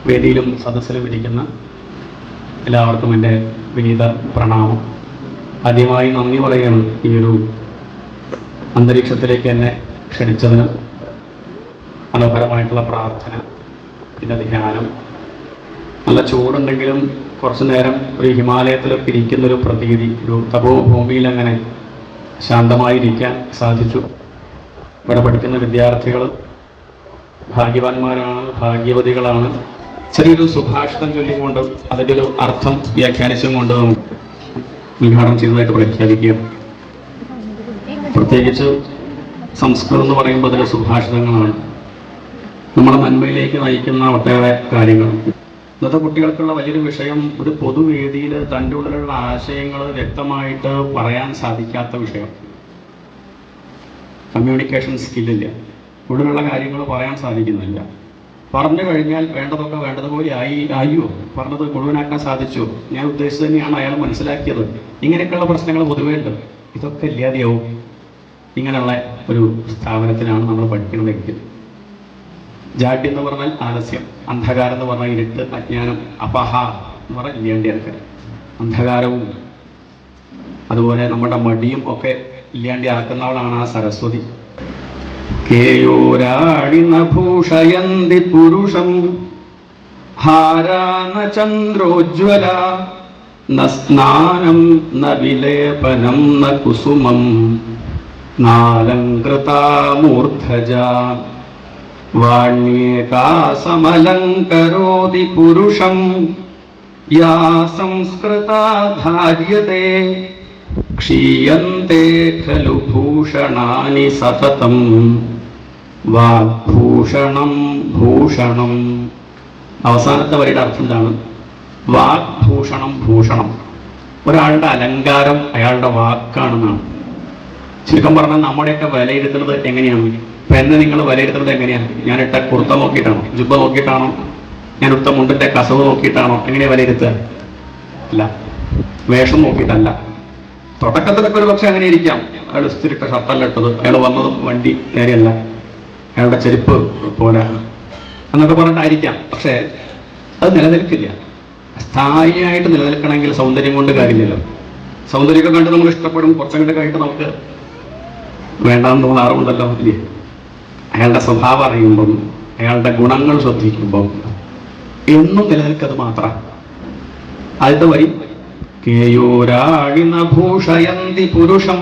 വേദിയിലും സദസ്സിലും ഇരിക്കുന്ന എല്ലാവർക്കും എൻ്റെ വിനീത പ്രണാമം. ആദ്യമായി നന്ദി പറയുകയാണ് ഈ ഒരു അന്തരീക്ഷത്തിലേക്ക് എന്നെ ക്ഷണിച്ചതിന്. മനോഹരമായിട്ടുള്ള പ്രാർത്ഥന, പിന്നെ ധ്യാനം. നല്ല ചൂടുണ്ടെങ്കിലും കുറച്ചു നേരം ഒരു ഹിമാലയത്തിലൊക്കെ ഇരിക്കുന്നൊരു പ്രതീതി, ഒരു തപോഭൂമിയിൽ അങ്ങനെ ശാന്തമായിരിക്കാൻ സാധിച്ചു. ഇവിടെ പഠിക്കുന്ന വിദ്യാർത്ഥികൾ ഭാഗ്യവാന്മാരാണ്, ഭാഗ്യവതികളാണ്. ചെറിയൊരു സുഭാഷിതം ചൊല്ലിക്കൊണ്ട് അതിൻ്റെ ഒരു അർത്ഥം വ്യാഖ്യാനിച്ചും കൊണ്ട് ഉദ്ഘാടനം ചെയ്തതായിട്ട് പ്രഖ്യാപിക്കുക. പ്രത്യേകിച്ച് സംസ്കൃതം എന്ന് പറയുമ്പോൾ അതിലെ സുഭാഷിതങ്ങളാണ് നമ്മുടെ നന്മയിലേക്ക് നയിക്കുന്ന ഒട്ടേറെ കാര്യങ്ങൾ. ഇന്നത്തെ കുട്ടികൾക്കുള്ള വലിയൊരു വിഷയം ഒരു പൊതുവേദിയിൽ തൻ്റെ ഉള്ളിലുള്ള ആശയങ്ങൾ വ്യക്തമായിട്ട് പറയാൻ സാധിക്കാത്ത വിഷയം. കമ്മ്യൂണിക്കേഷൻ സ്കില്ലില്ല, ഉള്ളിലുള്ള കാര്യങ്ങൾ പറയാൻ സാധിക്കുന്നില്ല. പറഞ്ഞു കഴിഞ്ഞാൽ വേണ്ടതൊക്കെ വേണ്ടതുപോലെ ആയോ, പറഞ്ഞത് മുഴുവനാക്കാൻ സാധിച്ചു, ഞാൻ ഉദ്ദേശിച്ചത് തന്നെയാണ് അയാൾ മനസ്സിലാക്കിയത്, ഇങ്ങനെയൊക്കെയുള്ള പ്രശ്നങ്ങൾ പൊതുവേ ഉണ്ട്. ഇതൊക്കെ ഇല്ലാതെയാവും. ഇങ്ങനെയുള്ള ഒരു സ്ഥാപനത്തിലാണ് നമ്മൾ പഠിക്കുന്നതെങ്കിൽ. ജാഡ്യം എന്ന് പറഞ്ഞാൽ ആലസ്യം, അന്ധകാരം എന്ന് പറഞ്ഞാൽ ഇരുട്ട്, അജ്ഞാനം, അപഹ എന്ന് പറഞ്ഞാൽ ഇല്ലാണ്ടിയാക്കുക. അന്ധകാരവും അതുപോലെ നമ്മുടെ മടിയും ഒക്കെ ഇല്ലാണ്ടിയാക്കുന്നവളാണ് ആ സരസ്വതി. കേയോരാടിന ഭൂഷയന്തി പുരുഷം ഹാരാന ചന്ദ്രോജ്വല ന സ്നാനം ന വിലേപനം ന കുസുമം നാലങ്കൃതാ മൂർധജ വാണ്യേകാ സമലങ്കരോതി പുരുഷം യാ സംസ്കൃതാ ധാര്യത്തെ ക്ഷീയന്തെ ഖലു ഭൂഷണാനി സതതം വാഗ്ഭൂഷണം ഭൂഷണം. അവസാനത്തെ വരിയുടെ അർത്ഥം എന്താണ്? വാഗ്ഭൂഷണം ഭൂഷണം. ഒരാളുടെ അലങ്കാരം അയാളുടെ വാക്കാണെന്നാണ്. ചുരുക്കം പറഞ്ഞാൽ നമ്മുടെയൊക്കെ വിലയിരുത്തുന്നത് എങ്ങനെയാണ്? ഇപ്പം എന്നെ നിങ്ങൾ വിലയിരുത്തുന്നത് എങ്ങനെയാണ്? ഞാൻ ഇട്ട കുർത്ത നോക്കിയിട്ടാണോ, ജുബ്ബ നോക്കിയിട്ടാണോ, ഞാൻ ഇട്ട മുണ്ടിന്റെ കസവ് നോക്കിയിട്ടാണോ? എങ്ങനെയാണ് വിലയിരുത്തുക? അല്ല, വേഷം നോക്കിയിട്ടല്ല. തുടക്കത്തിലൊക്കെ ഒരു പക്ഷെ അങ്ങനെ ഇരിക്കാം. അയാൾ ഇസ്തിരിട്ട ഷർട്ടല്ല ഇട്ടത്, അയാൾ വന്നത് വണ്ടി നേരെയല്ല, അയാളുടെ ചെരുപ്പ് പോലെ എന്നൊക്കെ പറഞ്ഞിട്ടായിരിക്കാം. പക്ഷെ അത് നിലനിൽക്കില്ല. സ്ഥായിയായിട്ട് നിലനിൽക്കണമെങ്കിൽ സൗന്ദര്യം കൊണ്ട് കാര്യമില്ലല്ലോ. സൗന്ദര്യമൊക്കെ കണ്ട് നമ്മൾ ഇഷ്ടപ്പെടും, കുറച്ചങ്ങോട്ട് കഴിഞ്ഞിട്ട് നമുക്ക് വേണ്ടാന്ന് തോന്നാറുണ്ടല്ലോ, ഇല്ലേ? അയാളുടെ സ്വഭാവം അറിയുമ്പം, അയാളുടെ ഗുണങ്ങൾ ശ്രദ്ധിക്കുമ്പം എന്നും നിലനിൽക്കത് മാത്രം. ആദ്യത്തെ വരി കേയോരാടിന ഭൂഷയന്തി പുരുഷം